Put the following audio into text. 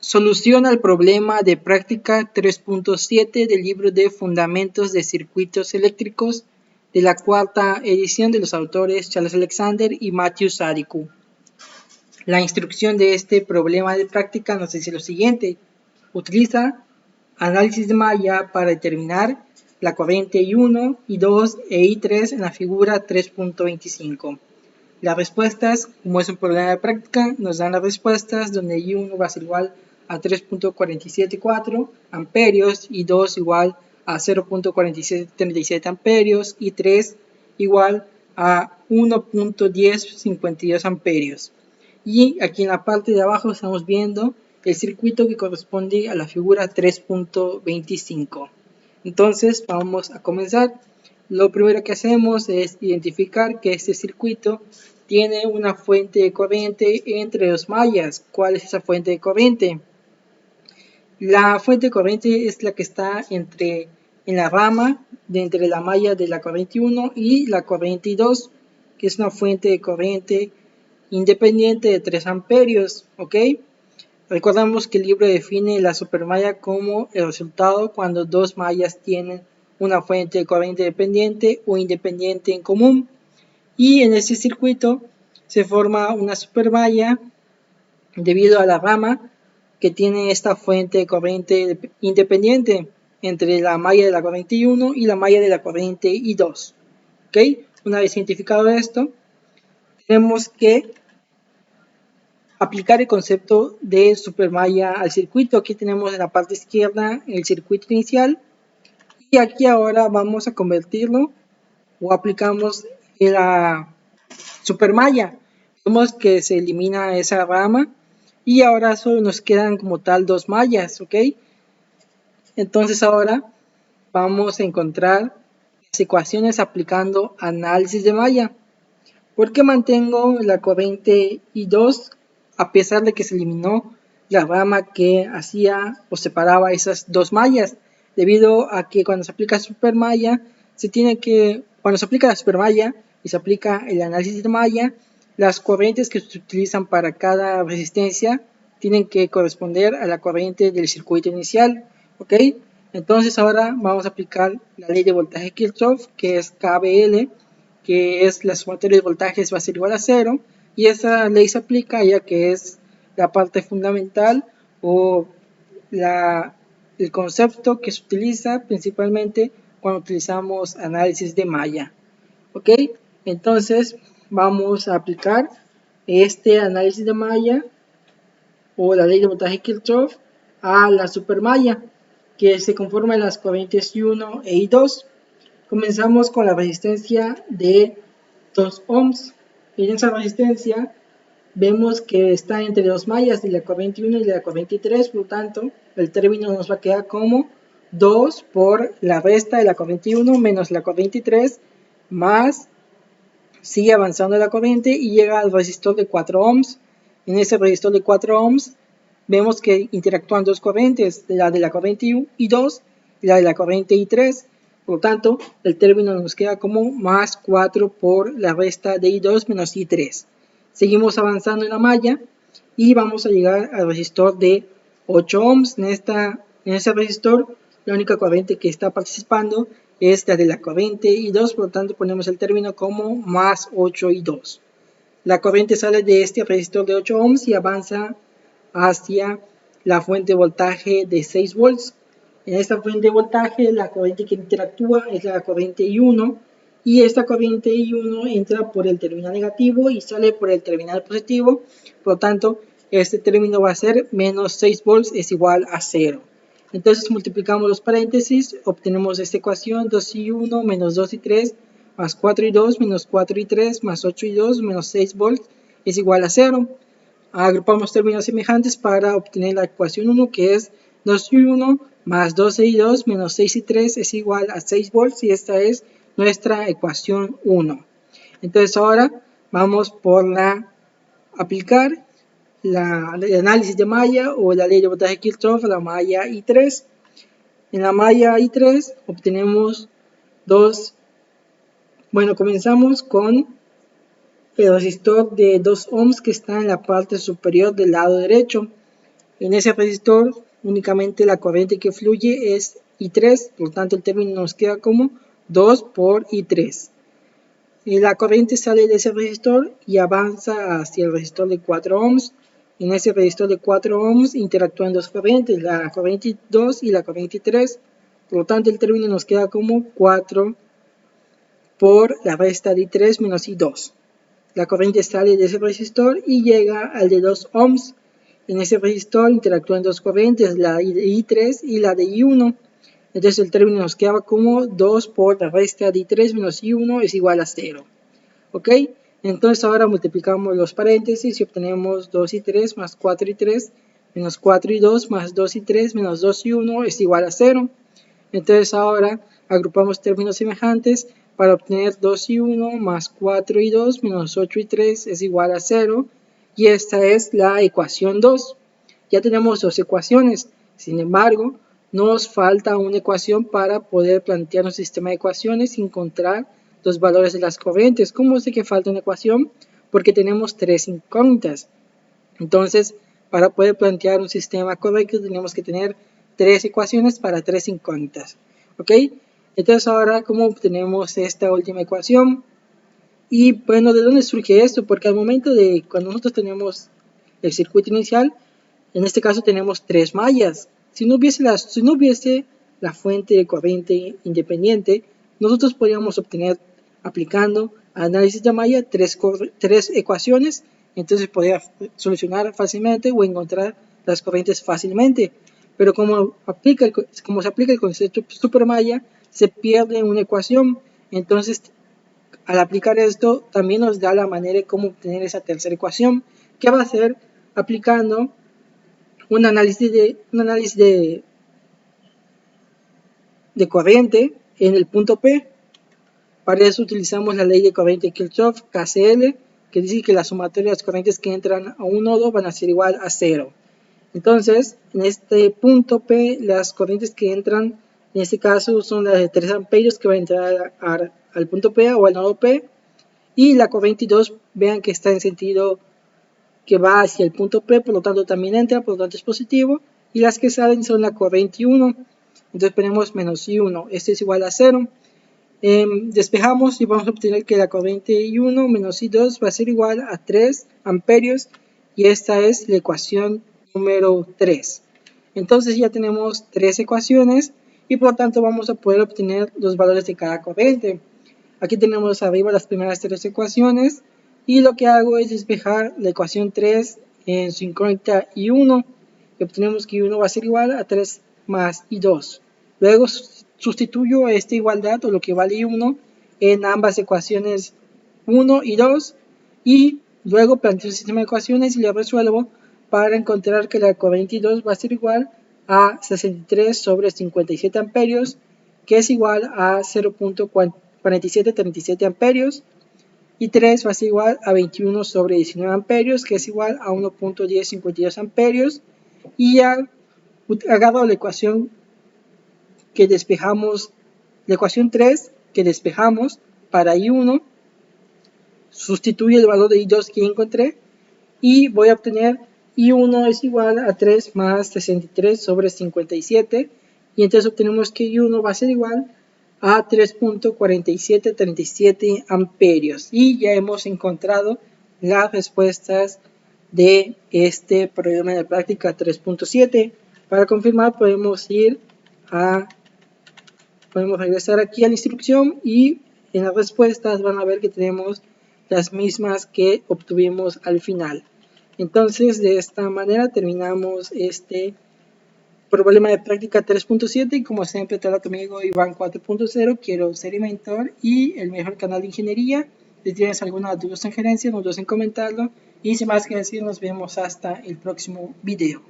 Soluciona el problema de práctica 3.7 del libro de Fundamentos de Circuitos Eléctricos de la cuarta edición de los autores Charles Alexander y Matthew Sadiku. La instrucción de este problema de práctica nos dice lo siguiente: utiliza análisis de malla para determinar la corriente I1, I2 e I3 en la figura 3.25. Las respuestas, como es un problema de práctica, nos dan las respuestas donde I1 va a ser igual a 3.474 amperios, I2 igual a 0.4737 amperios y 3 igual a 1.1052 amperios. Y aquí en la parte de abajo estamos viendo el circuito que corresponde a la figura 3.25. Entonces vamos a comenzar. Lo primero que hacemos es identificar que este circuito tiene una fuente de corriente entre dos mallas. ¿Cuál es esa fuente de corriente? La fuente de corriente es la que está en la rama de entre la malla de la corriente 1 y la corriente 2, que es una fuente de corriente independiente de 3 amperios, ¿ok? Recordamos que el libro define la supermalla como el resultado cuando dos mallas tienen una fuente de corriente dependiente o independiente en común. Y en este circuito se forma una supermalla debido a la rama que tiene esta fuente de corriente independiente entre la malla de la corriente I1 y la malla de la corriente I2. ¿Ok? Una vez identificado esto, tenemos que aplicar el concepto de supermalla al circuito. Aquí tenemos en la parte izquierda el circuito inicial y aquí ahora vamos a convertirlo o aplicamos la supermalla. Vemos que se elimina esa rama y ahora solo nos quedan como tal dos mallas, ¿ok? Entonces ahora vamos a encontrar las ecuaciones aplicando análisis de malla. ¿Por qué mantengo la corriente I2 a pesar de que se eliminó la rama que hacía o separaba esas dos mallas? Debido a que cuando se aplica supermalla, cuando se aplica la supermalla y se aplica el análisis de malla, las corrientes que se utilizan para cada resistencia tienen que corresponder a la corriente del circuito inicial, ¿ok? Entonces ahora vamos a aplicar la ley de voltaje Kirchhoff, que es KVL, que es la sumatoria de voltajes va a ser igual a 0, y esa ley se aplica ya que es la parte fundamental o el concepto que se utiliza principalmente cuando utilizamos análisis de malla. ¿Ok? Entonces vamos a aplicar este análisis de malla o la ley de voltaje Kirchhoff a la supermalla, que se conforma de las corrientes I1 e I2. Comenzamos con la resistencia de 2 ohms. En esa resistencia vemos que está entre dos mallas de la corriente 1 y de la corriente 3, por lo tanto el término nos va a quedar como 2 por la resta de la corriente 1 menos la corriente 3, más sigue avanzando la corriente y llega al resistor de 4 ohms. En ese resistor de 4 ohms vemos que interactúan dos corrientes, la de la corriente I2 y la de la corriente I3. Por lo tanto, el término nos queda como más 4 por la resta de I2 menos I3. Seguimos avanzando en la malla y vamos a llegar al resistor de 8 ohms. En ese resistor, la única corriente que está participando es la de la corriente I2, por lo tanto ponemos el término como más 8 I2. La corriente sale de este resistor de 8 ohms y avanza hacia la fuente de voltaje de 6 volts. En esta fuente de voltaje la corriente que interactúa es la corriente I1 y esta corriente I1 entra por el terminal negativo y sale por el terminal positivo, por lo tanto este término va a ser menos 6 volts es igual a 0. Entonces multiplicamos los paréntesis, obtenemos esta ecuación 2i1 menos 2i3 más 4i2 menos 4i3 más 8i2 menos 6 volts es igual a 0. Agrupamos términos semejantes para obtener la ecuación 1, que es 2i1 más 12i2 menos 6i3 es igual a 6 volts y esta es nuestra ecuación 1. Entonces ahora vamos por aplicar el análisis de malla o la ley de voltaje Kirchhoff a la malla I3. En la malla I3 obtenemos comenzamos con el resistor de 2 ohms que está en la parte superior del lado derecho. En ese resistor únicamente la corriente que fluye es I3, por lo tanto el término nos queda como 2 por I3. Y la corriente sale de ese resistor y avanza hacia el resistor de 4 ohms. En ese resistor de 4 ohms interactúan dos corrientes, la corriente 2 y la corriente 3. Por lo tanto el término nos queda como 4 por la resta de I3 menos I2. La corriente sale de ese resistor y llega al de 2 ohms. En ese resistor interactúan dos corrientes, la de I3 y la de I1. Entonces el término nos queda como 2 por la resta de I3 menos I1 es igual a 0. ¿Ok? Entonces ahora multiplicamos los paréntesis y obtenemos 2I3 más 4I3 menos 4I2 más 2I3 menos 2I1 es igual a 0. Entonces ahora agrupamos términos semejantes para obtener 2I1 más 4I2 menos 8I3 es igual a 0. Y esta es la ecuación 2. Ya tenemos dos ecuaciones, sin embargo, nos falta una ecuación para poder plantear un sistema de ecuaciones y encontrar los valores de las corrientes. ¿Cómo sé que falta una ecuación? Porque tenemos tres incógnitas. Entonces, para poder plantear un sistema correcto tenemos que tener tres ecuaciones para tres incógnitas. ¿Ok? Entonces ahora, ¿cómo obtenemos esta última ecuación? Y bueno, ¿de dónde surge esto? Porque al momento de cuando nosotros tenemos el circuito inicial, en este caso tenemos tres mallas. Si no hubiese la fuente de corriente independiente, nosotros podríamos obtener, aplicando análisis de malla, tres ecuaciones. Entonces podría solucionar fácilmente o encontrar las corrientes fácilmente. Pero como se aplica el concepto supermalla, se pierde una ecuación. Entonces, al aplicar esto, también nos da la manera de cómo obtener esa tercera ecuación, que va a ser aplicando un análisis de corriente en el punto P. Para eso utilizamos la ley de corriente de Kirchhoff, KCL, que dice que la sumatoria de las corrientes que entran a un nodo van a ser igual a 0. Entonces, en este punto P, las corrientes que entran, en este caso, son las de 3 amperios que van a entrar al punto P o al nodo P. Y la corriente 2, vean que está en sentido que va hacia el punto P, por lo tanto también entra, por lo tanto es positivo. Y las que salen son la corriente 1. Entonces ponemos menos I1, este es igual a 0. Despejamos y vamos a obtener que la corriente I1 menos I2 va a ser igual a 3 amperios. Y esta es la ecuación número 3. Entonces ya tenemos tres ecuaciones y por lo tanto vamos a poder obtener los valores de cada corriente. Aquí tenemos arriba las primeras tres ecuaciones y lo que hago es despejar la ecuación 3 en su incógnita I1 y obtenemos que I1 va a ser igual a 3 más I2. Luego sustituyo esta igualdad o lo que vale I1 en ambas ecuaciones 1 y 2 y luego planteo el sistema de ecuaciones y lo resuelvo para encontrar que la corriente I2 va a ser igual a 63 sobre 57 amperios, que es igual a 0.4737 amperios, y 3 va a ser igual a 21 sobre 19 amperios, que es igual a 1.1052 amperios, y ya agarro la ecuación que despejamos, la ecuación 3 que despejamos para I1, sustituyo el valor de I2 que encontré, y voy a obtener I1 es igual a 3 más 63 sobre 57, y entonces obtenemos que I1 va a ser igual a 3.4737 amperios. Y ya hemos encontrado las respuestas de este problema de práctica 3.7. Para confirmar podemos regresar aquí a la instrucción y en las respuestas van a ver que tenemos las mismas que obtuvimos al final. Entonces de esta manera terminamos este problema de práctica 3.7 y como siempre te habla tu amigo Iván 4.0, quiero ser y mentor y el mejor canal de ingeniería. Si tienes alguna duda o sugerencia, no dudes en comentarlo y sin más que decir, nos vemos hasta el próximo video.